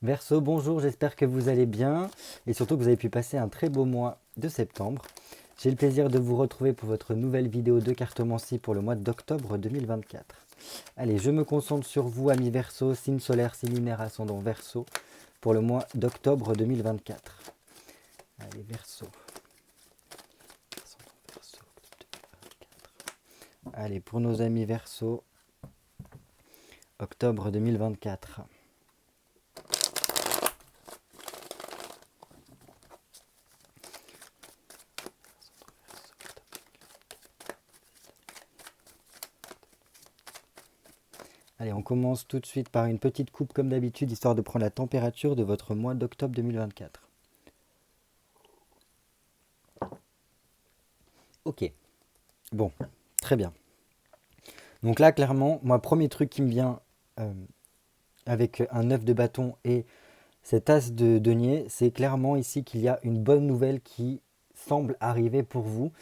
Verseau, bonjour, j'espère que vous allez bien et surtout que vous avez pu passer un très beau mois de septembre. J'ai le plaisir de vous retrouver pour votre nouvelle vidéo de cartomancie pour le mois d'octobre 2024. Allez, je me concentre sur vous, amis Verseau, signe solaire, signe lunaire, ascendant Verseau, pour le mois d'octobre 2024. Allez, Verseau. Allez, pour nos amis Verseau, octobre 2024. Allez, on commence tout de suite par une petite coupe comme d'habitude, histoire de prendre la température de votre mois d'octobre 2024. Ok, bon, très bien. Donc là, clairement, moi, premier truc qui me vient euh, avec un œuf de bâton et cet as de denier, c'est clairement ici qu'il y a une bonne nouvelle qui semble arriver pour vous,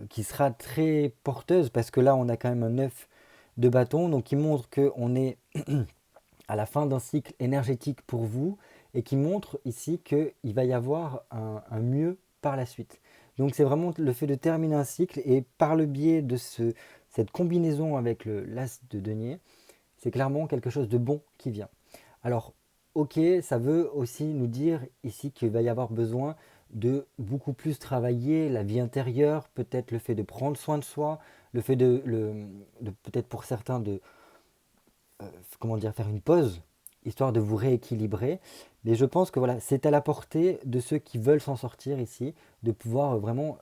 qui sera très porteuse, parce que là, on a quand même un œuf de bâton, donc qui montre qu'on est à la fin d'un cycle énergétique pour vous, et qui montre ici qu'il va y avoir un mieux par la suite. Donc c'est vraiment le fait de terminer un cycle, et par le biais de cette combinaison avec l'as de denier, c'est clairement quelque chose de bon qui vient. Alors, ok, ça veut aussi nous dire ici qu'il va y avoir besoin de beaucoup plus travailler la vie intérieure, peut-être le fait de prendre soin de soi, le fait de peut-être pour certains de comment dire, faire une pause, histoire de vous rééquilibrer. Mais je pense que voilà, c'est à la portée de ceux qui veulent s'en sortir ici, de pouvoir vraiment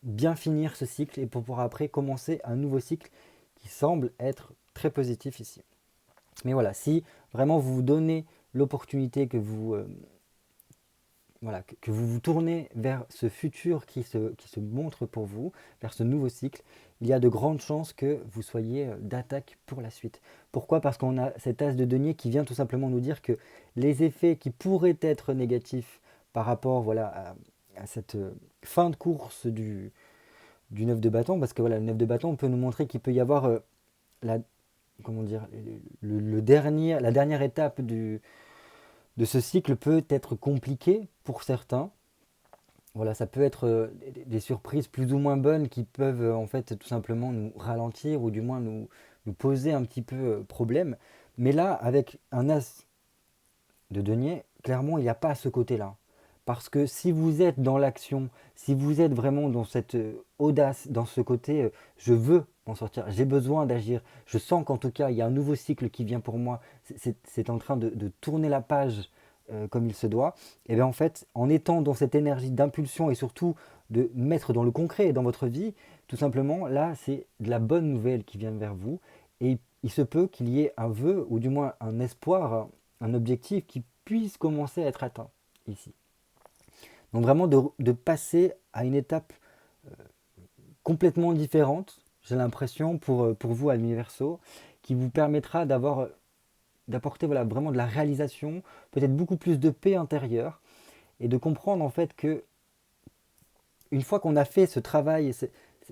bien finir ce cycle et pour pouvoir après commencer un nouveau cycle qui semble être très positif ici. Mais voilà, si vraiment vous vous donnez l'opportunité que vous, voilà, que vous vous tournez vers ce futur qui se montre pour vous, vers ce nouveau cycle, il y a de grandes chances que vous soyez d'attaque pour la suite. Pourquoi? Parce qu'on a cet as de denier qui vient tout simplement nous dire que les effets qui pourraient être négatifs par rapport voilà, à cette fin de course du neuf de bâton, parce que voilà, le neuf de bâton peut nous montrer qu'il peut y avoir la, comment dire, la dernière étape de ce cycle peut être compliquée pour certains. Voilà, ça peut être des surprises plus ou moins bonnes qui peuvent en fait tout simplement nous ralentir ou du moins nous poser un petit peu problème. Mais là, avec un as de denier, clairement, il n'y a pas ce côté-là. Parce que si vous êtes dans l'action, si vous êtes vraiment dans cette audace, dans ce côté je veux m'en sortir, j'ai besoin d'agir, je sens qu'en tout cas il y a un nouveau cycle qui vient pour moi, c'est en train de tourner la page comme il se doit, et bien en fait, en étant dans cette énergie d'impulsion et surtout de mettre dans le concret dans votre vie, tout simplement, là c'est de la bonne nouvelle qui vient vers vous, et il se peut qu'il y ait un vœu, ou du moins un espoir, un objectif qui puisse commencer à être atteint ici. Donc vraiment de passer à une étape complètement différente, j'ai l'impression, pour vous à l'universo, qui vous permettra d'apporter voilà, vraiment de la réalisation, peut-être beaucoup plus de paix intérieure, et de comprendre en fait que une fois qu'on a fait ce travail,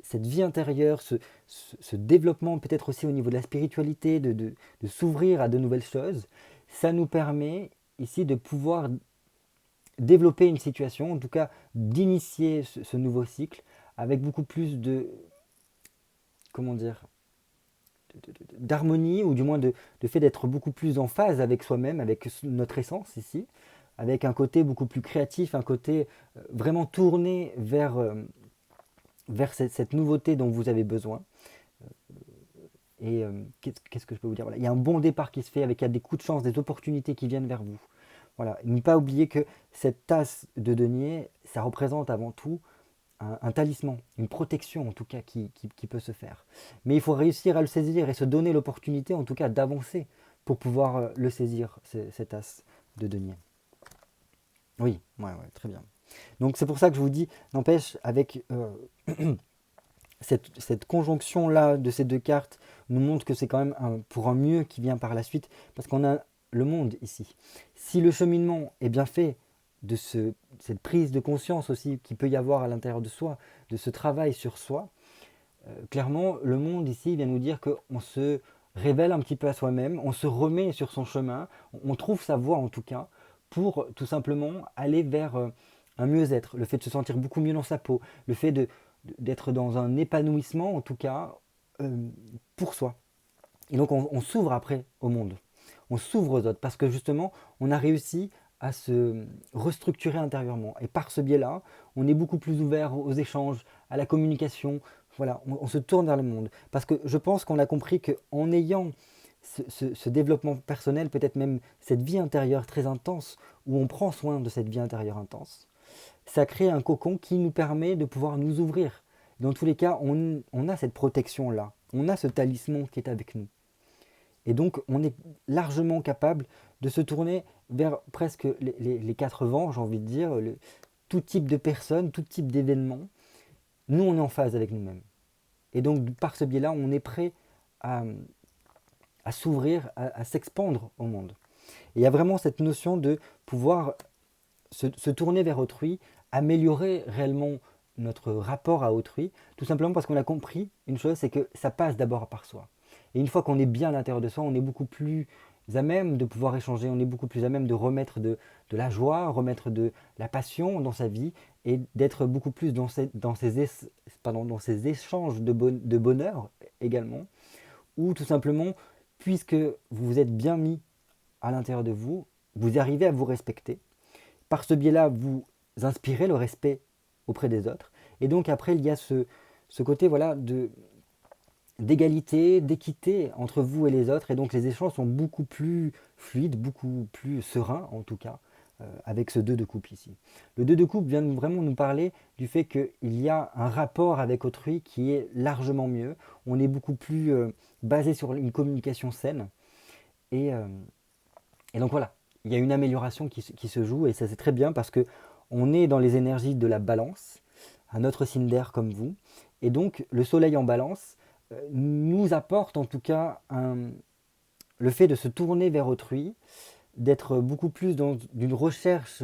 cette vie intérieure, ce développement peut-être aussi au niveau de la spiritualité, de s'ouvrir à de nouvelles choses, ça nous permet ici de pouvoir développer une situation, en tout cas d'initier ce nouveau cycle avec beaucoup plus de, comment dire, d'harmonie ou du moins de fait d'être beaucoup plus en phase avec soi-même, avec notre essence ici, avec un côté beaucoup plus créatif, un côté vraiment tourné vers cette nouveauté dont vous avez besoin. Et qu'est-ce que je peux vous dire? Voilà. Il y a un bon départ qui se fait avec il y a des coups de chance, des opportunités qui viennent vers vous. Voilà. Ne pas oublier que cette tasse de denier, ça représente avant tout un talisman, une protection en tout cas qui peut se faire. Mais il faut réussir à le saisir et se donner l'opportunité en tout cas d'avancer pour pouvoir le saisir, cet as de denier. Oui, ouais, ouais, très bien. Donc c'est pour ça que je vous dis, n'empêche, avec cette conjonction-là de ces deux cartes nous montre que c'est quand même pour un mieux qui vient par la suite, parce qu'on a le monde ici. Si le cheminement est bien fait, cette prise de conscience aussi qu'il peut y avoir à l'intérieur de soi, de ce travail sur soi, clairement, le monde ici vient nous dire qu'on se révèle un petit peu à soi-même, on se remet sur son chemin, on trouve sa voie en tout cas, pour tout simplement aller vers un mieux-être, le fait de se sentir beaucoup mieux dans sa peau, le fait d'être dans un épanouissement en tout cas euh, pour soi. Et donc on s'ouvre après au monde, on s'ouvre aux autres parce que justement on a réussi à se restructurer intérieurement. Et par ce biais-là, on est beaucoup plus ouvert aux échanges, à la communication. Voilà, on se tourne vers le monde. Parce que je pense qu'on a compris qu'en ayant ce développement personnel, peut-être même cette vie intérieure très intense, où on prend soin de cette vie intérieure intense, ça crée un cocon qui nous permet de pouvoir nous ouvrir. Dans tous les cas, on a cette protection-là, on a ce talisman qui est avec nous. Et donc, on est largement capable de se tourner vers presque les quatre vents, j'ai envie de dire, tout type de personnes, tout type d'événements. Nous, on est en phase avec nous-mêmes. Et donc, par ce biais-là, on est prêt à, à s'ouvrir, à s'expandre au monde. Et il y a vraiment cette notion de pouvoir se tourner vers autrui, améliorer réellement notre rapport à autrui, tout simplement parce qu'on a compris une chose, c'est que ça passe d'abord par soi. Et une fois qu'on est bien à l'intérieur de soi, on est beaucoup plus à même de pouvoir échanger, on est beaucoup plus à même de remettre de la joie, remettre de la passion dans sa vie et d'être beaucoup plus dans ces échanges de bonheur également, ou tout simplement, puisque vous vous êtes bien mis à l'intérieur de vous, vous arrivez à vous respecter. Par ce biais-là, vous inspirez le respect auprès des autres. Et donc après, il y a ce côté voilà, d'égalité, d'équité entre vous et les autres. Et donc les échanges sont beaucoup plus fluides, beaucoup plus sereins en tout cas, avec ce 2 de coupe ici. Le 2 de coupe vient vraiment nous parler du fait qu'il y a un rapport avec autrui qui est largement mieux. On est beaucoup plus basé sur une communication saine. Et, euh, et donc voilà, il y a une amélioration qui se joue et ça c'est très bien parce que on est dans les énergies de la balance, un autre signe d'air comme vous. Et donc le soleil en balance nous apporte en tout cas le fait de se tourner vers autrui, d'être beaucoup plus dans une recherche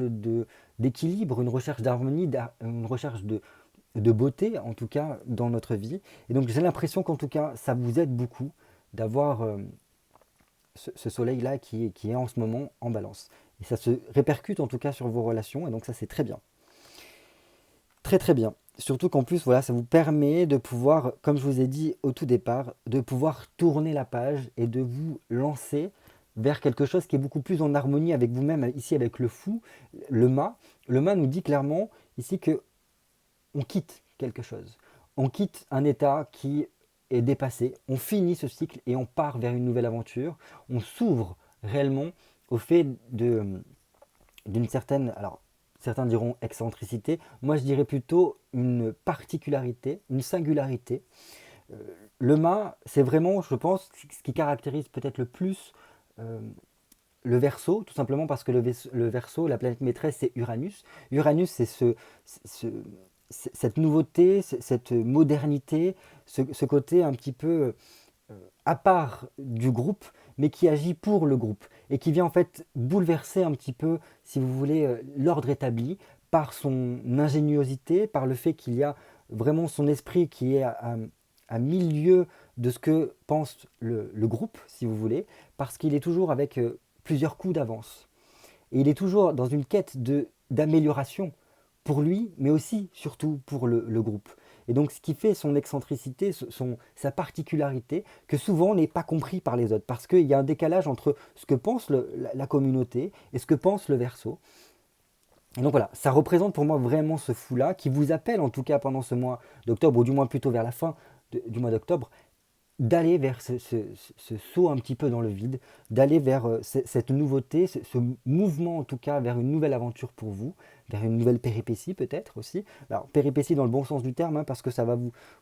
d'équilibre, une recherche d'harmonie, une recherche de beauté en tout cas dans notre vie. Et donc j'ai l'impression qu'en tout cas ça vous aide beaucoup d'avoir ce soleil-là qui est en ce moment en balance. Et ça se répercute en tout cas sur vos relations, et donc ça c'est très bien. Très très bien. Surtout qu'en plus, voilà, ça vous permet de pouvoir, comme je vous ai dit au tout départ, de pouvoir tourner la page et de vous lancer vers quelque chose qui est beaucoup plus en harmonie avec vous-même, ici avec le fou, le mât. Le mât nous dit clairement ici que on quitte quelque chose. On quitte un état qui est dépassé, on finit ce cycle et on part vers une nouvelle aventure. On s'ouvre réellement au fait d'une certaine, alors certains diront excentricité, moi je dirais plutôt une particularité, une singularité. Euh, le mât, c'est vraiment, je pense, ce qui caractérise peut-être le plus euh, le Verseau, tout simplement parce que le Verseau, la planète maîtresse, c'est Uranus. Uranus, c'est ce- cette nouveauté, cette modernité, ce côté un petit peu à part du groupe, mais qui agit pour le groupe et qui vient en fait bouleverser un petit peu, si vous voulez, l'ordre établi par son ingéniosité, par le fait qu'il y a vraiment son esprit qui est à milieu de ce que pense le groupe, si vous voulez, parce qu'il est toujours avec plusieurs coups d'avance. Et il est toujours dans une quête d'amélioration pour lui, mais aussi, surtout, pour le groupe. Et donc, ce qui fait son excentricité, sa particularité, que souvent n'est pas compris par les autres, parce qu'il y a un décalage entre ce que pense la communauté et ce que pense le Verseau. Et donc voilà, ça représente pour moi vraiment ce fou-là, qui vous appelle en tout cas pendant ce mois d'octobre, ou du moins plutôt vers la fin du mois d'octobre, d'aller vers ce saut un petit peu dans le vide, d'aller vers cette nouveauté, ce mouvement en tout cas vers une nouvelle aventure pour vous, vers une nouvelle péripétie peut-être aussi. Alors péripétie dans le bon sens du terme, hein, parce que ça va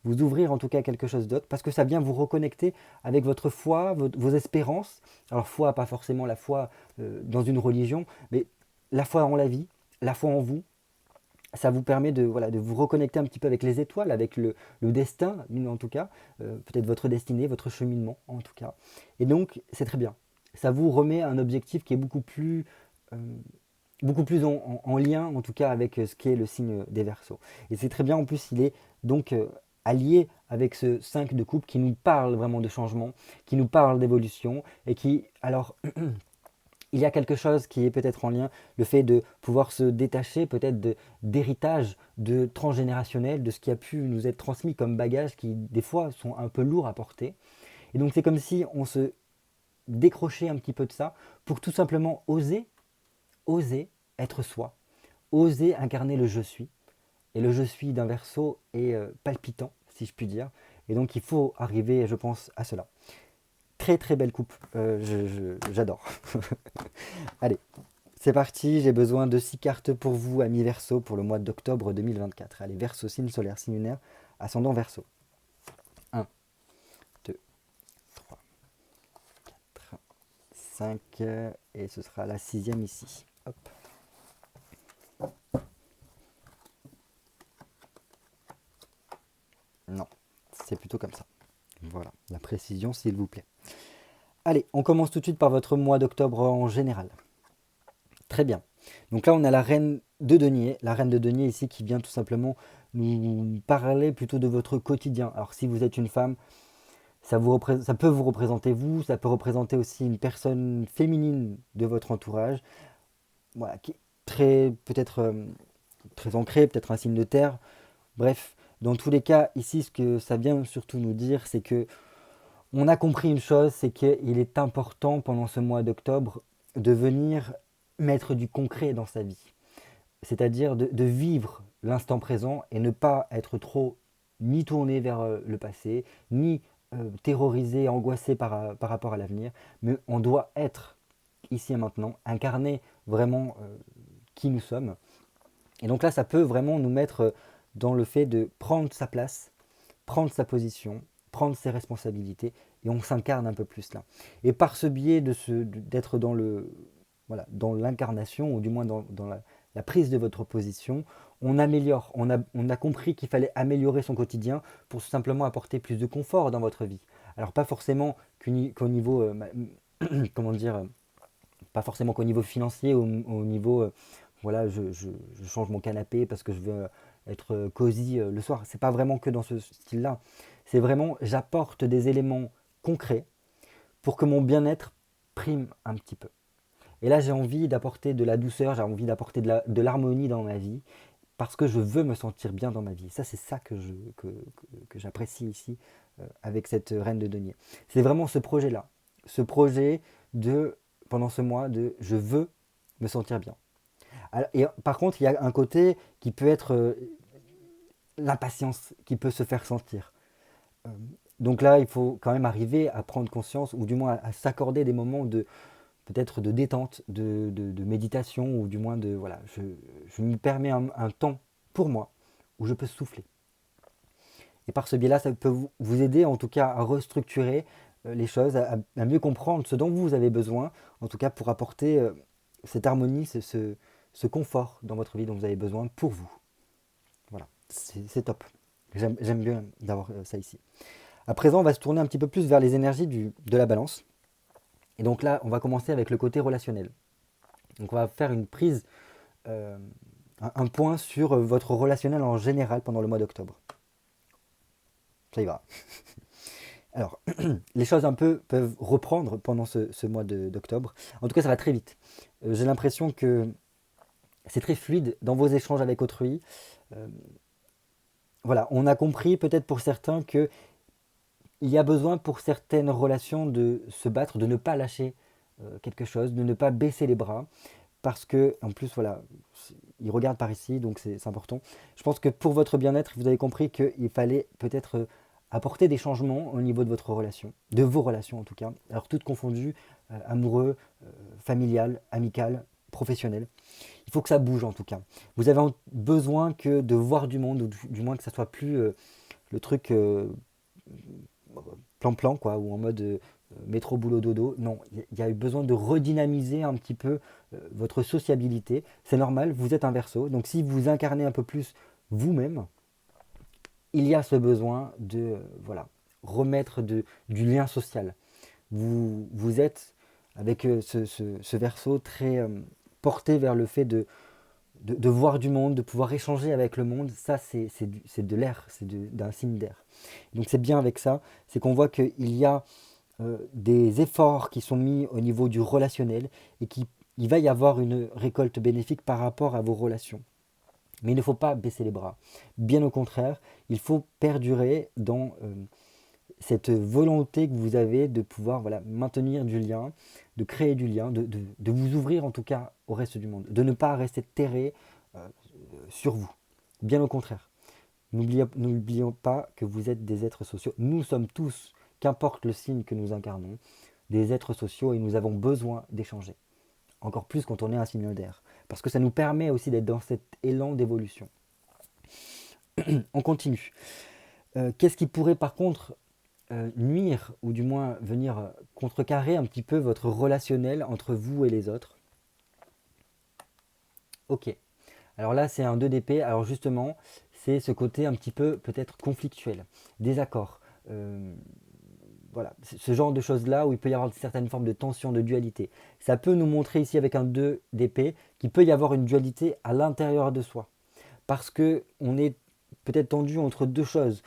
vous ouvrir en tout cas à quelque chose d'autre, parce que ça vient vous reconnecter avec votre foi, vos espérances. Alors foi, pas forcément la foi dans une religion, mais la foi en la vie, la foi en vous, ça vous permet voilà, de vous reconnecter un petit peu avec les étoiles, avec le destin, en tout cas, peut-être votre destinée, votre cheminement, en tout cas. Et donc, c'est très bien. Ça vous remet un objectif qui est euh, beaucoup plus en lien, en tout cas, avec ce qu'est le signe des Verseaux. Et c'est très bien, en plus, il est donc allié avec ce 5 de coupe qui nous parle vraiment de changement, qui nous parle d'évolution et qui, alors, il y a quelque chose qui est peut-être en lien, le fait de pouvoir se détacher peut-être d'héritage de transgénérationnel, de ce qui a pu nous être transmis comme bagages qui, des fois, sont un peu lourds à porter. Et donc, c'est comme si on se décrochait un petit peu de ça pour tout simplement oser être soi, oser incarner le je suis. Et le je suis d'un Verseau est palpitant, si je puis dire. Et donc il faut arriver, je pense, à cela. Très très belle coupe, j'adore. Allez, c'est parti, j'ai besoin de 6 cartes pour vous, amis Verseau, pour le mois d'octobre 2024. Allez, Verseau, signe solaire, signe lunaire, ascendant Verseau. 1, 2, 3, 4, 5, et ce sera la 6e ici. Hop. Non, c'est plutôt comme ça. Voilà, la précision s'il vous plaît. Allez, on commence tout de suite par votre mois d'octobre en général. Très bien. Donc là, on a la reine de denier. La reine de denier ici qui vient tout simplement nous parler plutôt de votre quotidien. Alors si vous êtes une femme, ça peut vous représenter vous, ça peut représenter aussi une personne féminine de votre entourage. Voilà, qui est très, peut-être très ancrée, peut-être un signe de terre. Bref, dans tous les cas, ici, ce que ça vient surtout nous dire, c'est que on a compris une chose, c'est qu'il est important pendant ce mois d'octobre de venir mettre du concret dans sa vie. C'est-à-dire de vivre l'instant présent et ne pas être trop ni tourné vers le passé, ni terrorisé, angoissé par rapport à l'avenir, mais on doit être ici et maintenant, incarner vraiment qui nous sommes. Et donc là, ça peut vraiment nous mettre dans le fait de prendre sa place, prendre sa position, prendre ses responsabilités, et on s'incarne un peu plus là. Et par ce biais d'être dans voilà, dans l'incarnation, ou du moins dans la prise de votre position, on améliore, on a compris qu'il fallait améliorer son quotidien pour tout simplement apporter plus de confort dans votre vie. Alors pas forcément qu'au niveau, comment dire, pas forcément qu'au niveau financier, au niveau, voilà, je change mon canapé parce que je veux être cosy le soir. C'est pas vraiment que dans ce style-là. C'est vraiment, j'apporte des éléments concrets pour que mon bien-être prime un petit peu. Et là, j'ai envie d'apporter de la douceur, j'ai envie d'apporter de l'harmonie dans ma vie, parce que je veux me sentir bien dans ma vie. Ça, c'est ça que j'apprécie ici avec cette reine de denier. C'est vraiment ce projet-là. Ce projet de, pendant ce mois, de je veux me sentir bien. Alors, et par contre, il y a un côté qui peut être l'impatience qui peut se faire sentir. Euh, donc là, il faut quand même arriver à prendre conscience, ou du moins à s'accorder des moments de peut-être de détente, de méditation, ou du moins de voilà, je me permets un temps pour moi où je peux souffler. Et par ce biais-là, ça peut vous aider en tout cas à restructurer les choses, à mieux comprendre ce dont vous avez besoin, en tout cas pour apporter cette harmonie, ce confort dans votre vie dont vous avez besoin pour vous. Voilà, c'est top. J'aime bien d'avoir ça ici. À présent, on va se tourner un petit peu plus vers les énergies de la balance. Et donc là, on va commencer avec le côté relationnel. Donc on va faire une prise, euh, un point sur votre relationnel en général pendant le mois d'octobre. Ça y va. Alors, les choses un peu peuvent reprendre pendant ce mois d'octobre. En tout cas, ça va très vite. J'ai l'impression que c'est très fluide dans vos échanges avec autrui. Euh, voilà, on a compris peut-être pour certains que il y a besoin pour certaines relations de se battre, de ne pas lâcher quelque chose, de ne pas baisser les bras, parce que, en plus, voilà, il regarde par ici, donc c'est important. Je pense que pour votre bien-être, vous avez compris qu'il fallait peut-être apporter des changements au niveau de votre relation, de vos relations en tout cas, alors toutes confondues, amoureux, familial, amical, professionnel. Il faut que ça bouge en tout cas. Vous avez besoin que de voir du monde, ou du moins que ça soit plus le truc plan-plan, quoi, ou en mode métro, boulot, dodo. Non, il y a eu besoin de redynamiser un petit peu votre sociabilité. C'est normal, vous êtes un Verseau, donc si vous incarnez un peu plus vous-même, il y a ce besoin de voilà, remettre du lien social. Vous êtes avec ce Verseau très porté vers le fait de voir du monde, de pouvoir échanger avec le monde, ça c'est de l'air, d'un signe d'air. Donc c'est bien avec ça, c'est qu'on voit qu'il y a des efforts qui sont mis au niveau du relationnel et qu'il va y avoir une récolte bénéfique par rapport à vos relations. Mais il ne faut pas baisser les bras. Bien au contraire, il faut perdurer dans cette volonté que vous avez de pouvoir voilà, maintenir du lien, de créer du lien, de vous ouvrir en tout cas au reste du monde, de ne pas rester terré sur vous. Bien au contraire. N'oublions pas que vous êtes des êtres sociaux. Nous sommes tous, qu'importe le signe que nous incarnons, des êtres sociaux et nous avons besoin d'échanger. Encore plus quand on est un signe d'air. Parce que ça nous permet aussi d'être dans cet élan d'évolution. On continue. Qu'est-ce qui pourrait par contre nuire, ou du moins venir contrecarrer un petit peu votre relationnel entre vous et les autres? Ok. Alors là, c'est un 2 d'épée. Alors justement, c'est ce côté un petit peu peut-être conflictuel, désaccord. Voilà, ce genre de choses-là où il peut y avoir certaines formes de tension, de dualité. Ça peut nous montrer ici avec un 2 d'épée qu'il peut y avoir une dualité à l'intérieur de soi. Parce que on est peut-être tendu entre deux choses,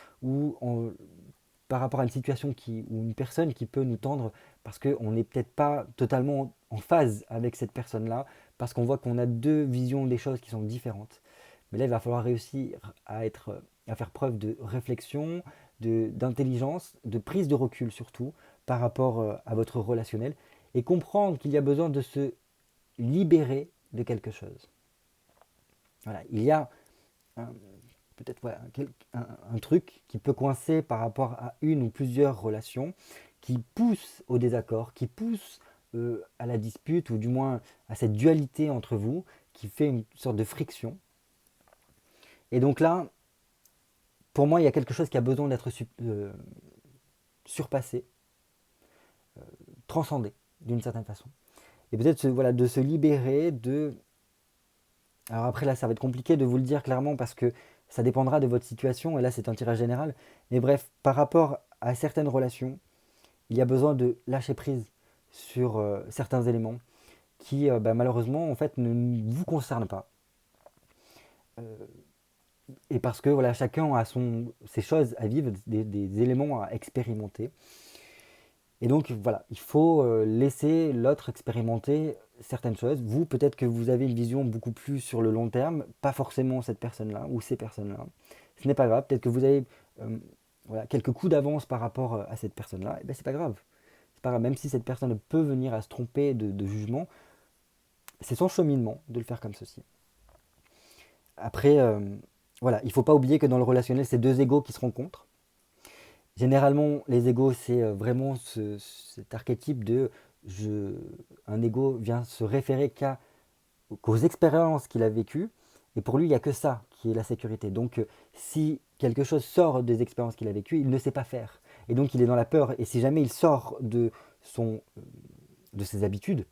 par rapport à une situation ou une personne qui peut nous tendre, parce qu'on n'est peut-être pas totalement en phase avec cette personne-là, parce qu'on voit qu'on a deux visions des choses qui sont différentes. Mais là, il va falloir réussir à faire preuve de réflexion, d'intelligence, de prise de recul surtout, par rapport à votre relationnel, et comprendre qu'il y a besoin de se libérer de quelque chose. Voilà, il y a peut-être voilà, un truc qui peut coincer par rapport à une ou plusieurs relations, qui pousse au désaccord, qui pousse à la dispute, ou du moins à cette dualité entre vous, qui fait une sorte de friction. Et donc là, pour moi, il y a quelque chose qui a besoin d'être surpassé, transcendé d'une certaine façon. Et peut-être voilà, de se libérer de... Alors après là, ça va être compliqué de vous le dire clairement parce que ça dépendra de votre situation, et là c'est un tirage général. Mais bref, par rapport à certaines relations, il y a besoin de lâcher prise sur certains éléments qui malheureusement en fait ne vous concernent pas. Et parce que voilà, chacun a ses choses à vivre, des éléments à expérimenter. Et donc voilà, il faut laisser l'autre expérimenter certaines choses. Vous, peut-être que vous avez une vision beaucoup plus sur le long terme, pas forcément cette personne-là ou ces personnes-là. Ce n'est pas grave, peut-être que vous avez voilà, quelques coups d'avance par rapport à cette personne-là, et ben c'est pas grave. C'est pas grave, même si cette personne peut venir à se tromper de jugement, c'est son cheminement de le faire comme ceci. Après, voilà, il ne faut pas oublier que dans le relationnel, c'est deux égos qui se rencontrent. Généralement, les égos, c'est vraiment cet archétype de un égo vient se référer qu'aux expériences qu'il a vécues, et pour lui, il n'y a que ça qui est la sécurité. Donc, si quelque chose sort des expériences qu'il a vécues, il ne sait pas faire. Et donc, il est dans la peur. Et si jamais il sort de ses habitudes,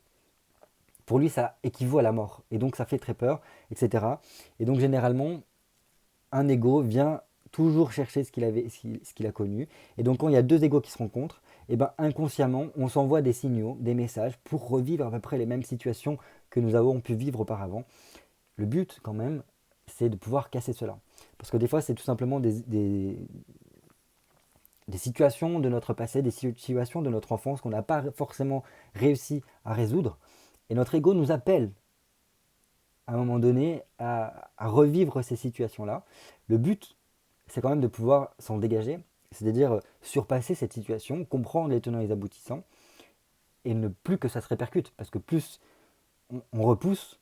pour lui, ça équivaut à la mort. Et donc, ça fait très peur, etc. Et donc, généralement, un ego vient toujours chercher ce qu'il a connu. Et donc quand il y a deux égos qui se rencontrent, et ben inconsciemment, on s'envoie des signaux, des messages pour revivre à peu près les mêmes situations que nous avons pu vivre auparavant. Le but quand même, c'est de pouvoir casser cela. Parce que des fois, c'est tout simplement des situations de notre passé, des situations de notre enfance qu'on n'a pas forcément réussi à résoudre. Et notre ego nous appelle à un moment donné à revivre ces situations-là. Le but, c'est quand même de pouvoir s'en dégager, c'est-à-dire surpasser cette situation, comprendre les tenants et les aboutissants, et ne plus que ça se répercute, parce que plus on repousse,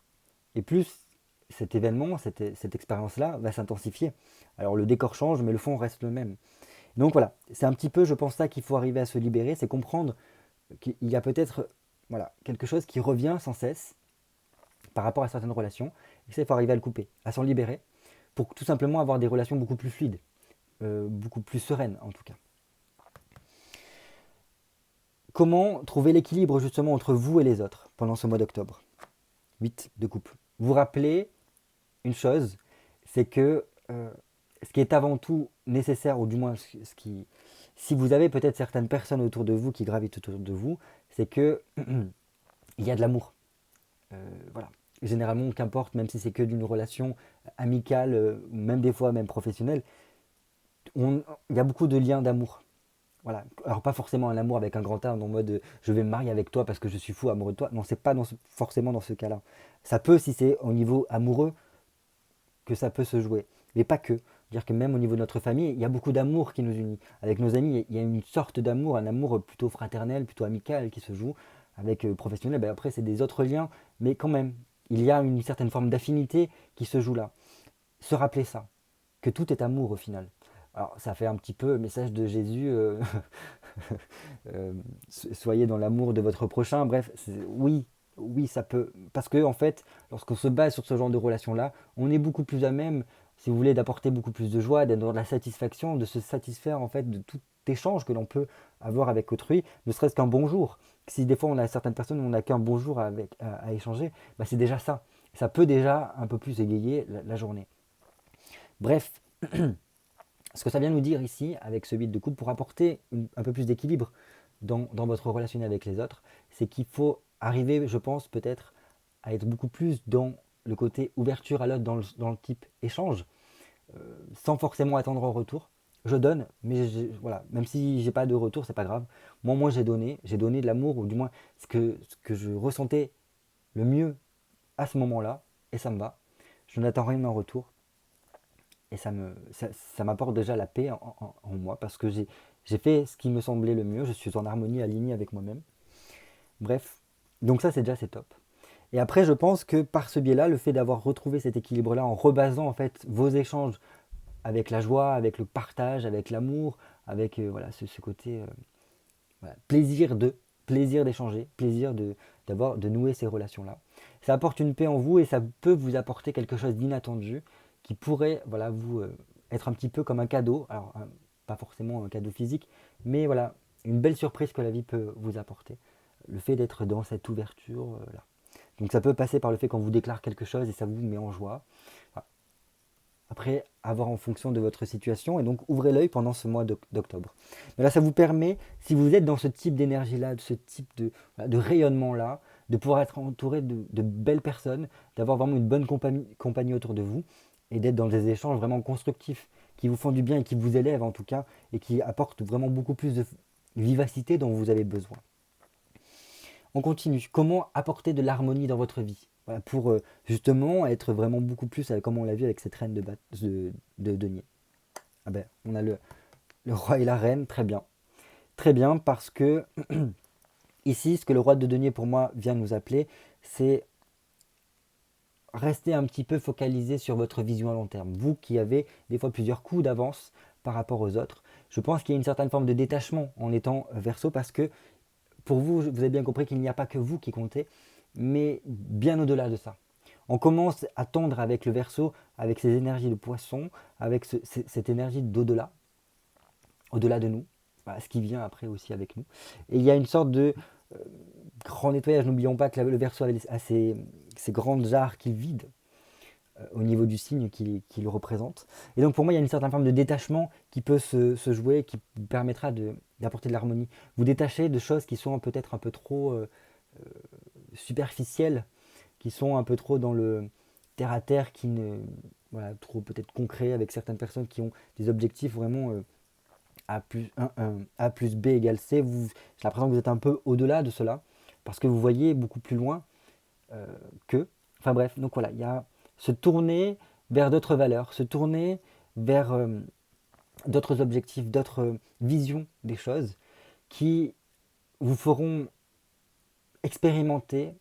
et plus cet événement, cette expérience-là va s'intensifier. Alors le décor change, mais le fond reste le même. Donc voilà, c'est un petit peu, je pense, ça qu'il faut arriver à se libérer, c'est comprendre qu'il y a peut-être voilà, quelque chose qui revient sans cesse par rapport à certaines relations, et ça, il faut arriver à le couper, à s'en libérer, pour tout simplement avoir des relations beaucoup plus fluides, beaucoup plus sereines en tout cas. Comment trouver l'équilibre justement entre vous et les autres pendant ce mois d'octobre? 8 de couple. Vous rappelez une chose, c'est que ce qui est avant tout nécessaire, ou du moins si vous avez peut-être certaines personnes autour de vous qui gravitent autour de vous, c'est que il y a de l'amour. Voilà. généralement, qu'importe, même si c'est que d'une relation amicale, même des fois même professionnelle, il y a beaucoup de liens d'amour. Voilà. Alors pas forcément un amour avec un grand A, en mode je vais me marier avec toi parce que je suis fou amoureux de toi. Non, c'est pas forcément dans ce cas-là. Ça peut, si c'est au niveau amoureux, que ça peut se jouer. Mais pas que. Dire que même au niveau de notre famille, il y a beaucoup d'amour qui nous unit. Avec nos amis, il y a une sorte d'amour, un amour plutôt fraternel, plutôt amical qui se joue. Avec professionnel, ben après c'est des autres liens, mais quand même, il y a une certaine forme d'affinité qui se joue là. Se rappeler ça, que tout est amour au final. Alors ça fait un petit peu message de Jésus, euh, soyez dans l'amour de votre prochain. Bref, oui, oui, ça peut. Parce que en fait, lorsqu'on se base sur ce genre de relation-là, on est beaucoup plus à même, si vous voulez, d'apporter beaucoup plus de joie, d'être dans la satisfaction, de se satisfaire en fait de tout échange que l'on peut avoir avec autrui, ne serait-ce qu'un bonjour. Si des fois on a certaines personnes où on n'a qu'un bonjour à échanger, bah c'est déjà ça. Ça peut déjà un peu plus égayer la journée. Bref, ce que ça vient nous dire ici, avec ce 8 de coupe, pour apporter un peu plus d'équilibre dans votre relation avec les autres, c'est qu'il faut arriver, je pense, peut-être à être beaucoup plus dans le côté ouverture à l'autre, dans le type échange, sans forcément attendre en retour. Je donne, mais voilà, même si j'ai pas de retour, c'est pas grave. Moi j'ai donné de l'amour, ou du moins ce que je ressentais le mieux à ce moment-là, et ça me va. Je n'attends rien en retour. Et ça m'apporte déjà la paix en moi parce que j'ai fait ce qui me semblait le mieux, je suis en harmonie, aligné avec moi-même. Bref, donc ça c'est top. Et après, je pense que par ce biais-là, le fait d'avoir retrouvé cet équilibre-là en rebasant en fait vos échanges avec la joie, avec le partage, avec l'amour, avec voilà, ce côté voilà, plaisir d'échanger, plaisir de nouer ces relations-là. Ça apporte une paix en vous et ça peut vous apporter quelque chose d'inattendu qui pourrait voilà, vous être un petit peu comme un cadeau. Alors, pas forcément un cadeau physique, mais voilà, une belle surprise que la vie peut vous apporter. Le fait d'être dans cette ouverture là. Donc ça peut passer par le fait qu'on vous déclare quelque chose et ça vous met en joie. Voilà. Après, avoir en fonction de votre situation et donc ouvrez l'œil pendant ce mois d'octobre. Mais là, ça vous permet, si vous êtes dans ce type d'énergie-là, de ce type voilà, de rayonnement-là, de pouvoir être entouré de belles personnes, d'avoir vraiment une bonne compagnie autour de vous et d'être dans des échanges vraiment constructifs qui vous font du bien et qui vous élèvent en tout cas et qui apportent vraiment beaucoup plus de vivacité dont vous avez besoin. On continue. Comment apporter de l'harmonie dans votre vie voilà, pour justement être vraiment beaucoup plus, comme on l'a vu avec cette reine de denier. Ah ben, on a le roi et la reine, très bien. Très bien parce que ici, ce que le roi de denier pour moi vient nous appeler, c'est rester un petit peu focalisé sur votre vision à long terme. Vous qui avez des fois plusieurs coups d'avance par rapport aux autres, je pense qu'il y a une certaine forme de détachement en étant verso parce que pour vous, vous avez bien compris qu'il n'y a pas que vous qui comptez, mais bien au-delà de ça. On commence à tendre avec le Verseau, avec ses énergies de poisson, avec cette énergie d'au-delà, au-delà de nous, voilà, ce qui vient après aussi avec nous. Et il y a une sorte de grand nettoyage. N'oublions pas que le Verseau a ces grandes jarres qu'il vide au niveau du signe qu'il représente. Et donc pour moi, il y a une certaine forme de détachement qui peut se jouer, qui vous permettra d'apporter de l'harmonie. Vous détachez de choses qui sont peut-être un peu trop superficielles, qui sont un peu trop dans le terre à terre, qui ne voilà, trop peut-être concret avec certaines personnes qui ont des objectifs vraiment A plus B égale C. J'ai l'impression que vous êtes un peu au-delà de cela, parce que vous voyez beaucoup plus loin que. Enfin bref, donc voilà, il y a se tourner vers d'autres valeurs, se tourner vers d'autres objectifs, d'autres visions des choses qui vous feront expérimenter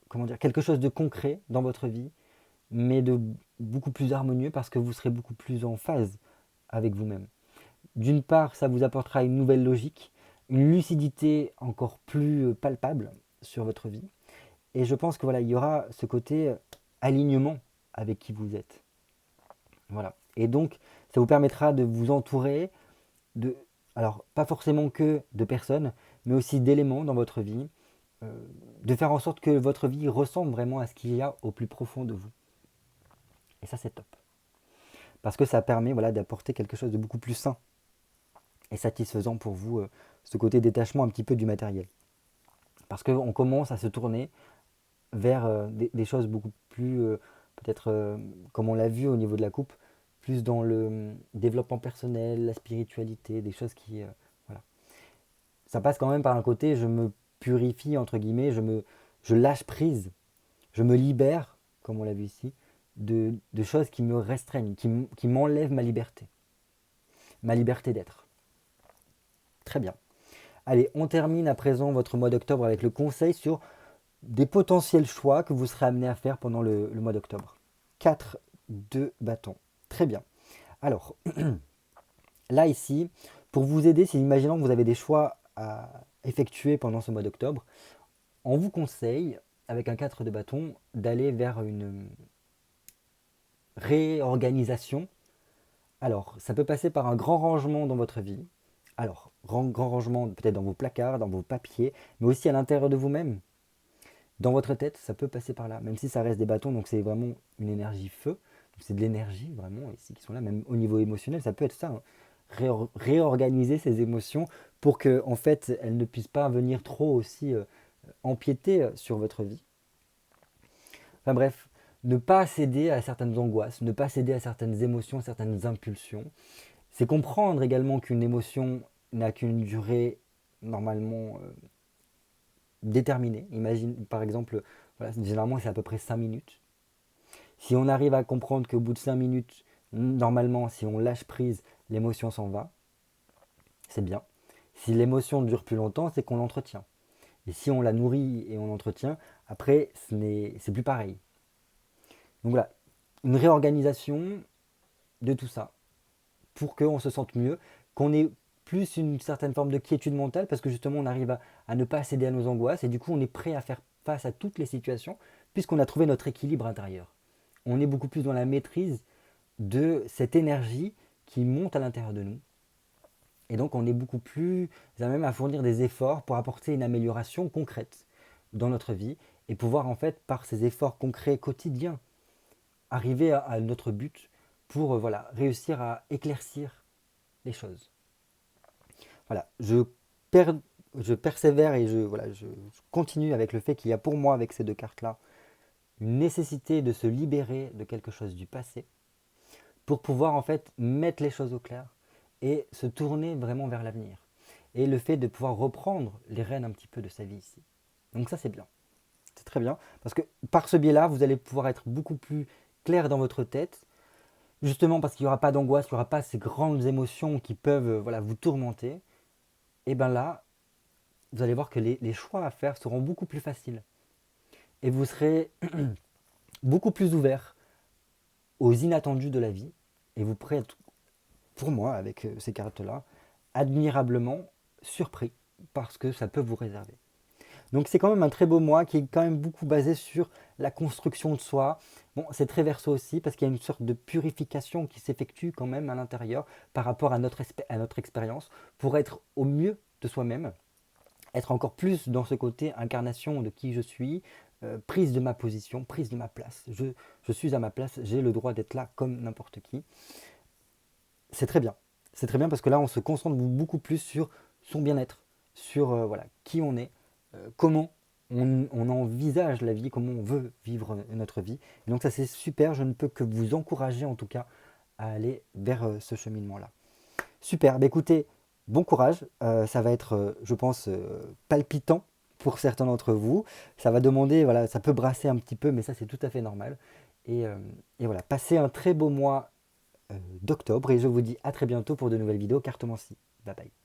comment dire, quelque chose de concret dans votre vie, mais de beaucoup plus harmonieux parce que vous serez beaucoup plus en phase avec vous-même. D'une part, ça vous apportera une nouvelle logique, une lucidité encore plus palpable sur votre vie. Et je pense que voilà, il y aura ce côté alignement avec qui vous êtes. Voilà. Et donc, ça vous permettra de vous entourer de, alors pas forcément que de personnes, mais aussi d'éléments dans votre vie, de faire en sorte que votre vie ressemble vraiment à ce qu'il y a au plus profond de vous. Et ça, c'est top. Parce que ça permet voilà, d'apporter quelque chose de beaucoup plus sain et satisfaisant pour vous, ce côté détachement un petit peu du matériel. Parce qu'on commence à se tourner vers des choses beaucoup plus, peut-être, comme on l'a vu au niveau de la coupe, plus dans le développement personnel, la spiritualité, des choses qui, voilà. Ça passe quand même par un côté, je me purifie, entre guillemets, je lâche prise, je me libère, comme on l'a vu ici, de choses qui me restreignent, qui m'enlèvent ma liberté d'être. Très bien. Allez, on termine à présent votre mois d'octobre avec le conseil sur des potentiels choix que vous serez amené à faire pendant le mois d'octobre. 4 de bâton. Très bien. Alors, là ici, pour vous aider, si imaginons que vous avez des choix à effectuer pendant ce mois d'octobre, on vous conseille, avec un 4 de bâton, d'aller vers une réorganisation. Alors, ça peut passer par un grand rangement dans votre vie. Alors, grand rangement peut-être dans vos placards, dans vos papiers, mais aussi à l'intérieur de vous-même. Dans votre tête, ça peut passer par là, même si ça reste des bâtons, donc c'est vraiment une énergie feu. C'est de l'énergie vraiment ici qui sont là, même au niveau émotionnel, ça peut être ça, hein. Réorganiser ses émotions pour que en fait elles ne puissent pas venir trop aussi empiéter sur votre vie. Enfin bref, ne pas céder à certaines angoisses, ne pas céder à certaines émotions, certaines impulsions. C'est comprendre également qu'une émotion n'a qu'une durée normalement déterminée. Imagine par exemple, voilà, généralement c'est à peu près 5 minutes. Si on arrive à comprendre qu'au bout de 5 minutes, normalement, si on lâche prise, l'émotion s'en va, c'est bien. Si l'émotion dure plus longtemps, c'est qu'on l'entretient. Et si on la nourrit et on l'entretient, après, c'est plus pareil. Donc voilà, une réorganisation de tout ça pour qu'on se sente mieux, qu'on ait plus une certaine forme de quiétude mentale parce que justement on arrive à ne pas céder à nos angoisses et du coup on est prêt à faire face à toutes les situations puisqu'on a trouvé notre équilibre intérieur. On est beaucoup plus dans la maîtrise de cette énergie qui monte à l'intérieur de nous. Et donc on est beaucoup plus à même à fournir des efforts pour apporter une amélioration concrète dans notre vie et pouvoir en fait par ces efforts concrets quotidiens arriver à notre but pour voilà, réussir à éclaircir les choses. Voilà, per, je persévère et voilà, je continue avec le fait qu'il y a pour moi avec ces deux cartes-là une nécessité de se libérer de quelque chose du passé pour pouvoir en fait mettre les choses au clair et se tourner vraiment vers l'avenir. Et le fait de pouvoir reprendre les rênes un petit peu de sa vie ici. Donc ça c'est bien. C'est très bien. Parce que par ce biais-là, vous allez pouvoir être beaucoup plus clair dans votre tête. Justement parce qu'il n'y aura pas d'angoisse, il n'y aura pas ces grandes émotions qui peuvent voilà, vous tourmenter. Et bien là, vous allez voir que les choix à faire seront beaucoup plus faciles. Et vous serez beaucoup plus ouvert aux inattendus de la vie. Et vous pourrez être, pour moi, avec ces cartes-là, admirablement surpris par ce que ça peut vous réserver. Donc c'est quand même un très beau mois qui est quand même beaucoup basé sur la construction de soi. Bon, c'est très verso aussi parce qu'il y a une sorte de purification qui s'effectue quand même à l'intérieur par rapport à notre expérience pour être au mieux de soi-même, être encore plus dans ce côté incarnation de qui je suis, prise de ma position, prise de ma place. Je suis à ma place, j'ai le droit d'être là comme n'importe qui. C'est très bien. C'est très bien parce que là, on se concentre beaucoup plus sur son bien-être, sur voilà, qui on est, comment on envisage la vie, comment on veut vivre notre vie. Et donc ça, c'est super. Je ne peux que vous encourager en tout cas à aller vers ce cheminement-là. Super. Bah, écoutez, bon courage. Ça va être, je pense, palpitant pour certains d'entre vous. Ça va demander, voilà, ça peut brasser un petit peu, mais ça, c'est tout à fait normal. Et voilà, passez un très beau mois d'octobre et je vous dis à très bientôt pour de nouvelles vidéos cartomancie. Bye bye.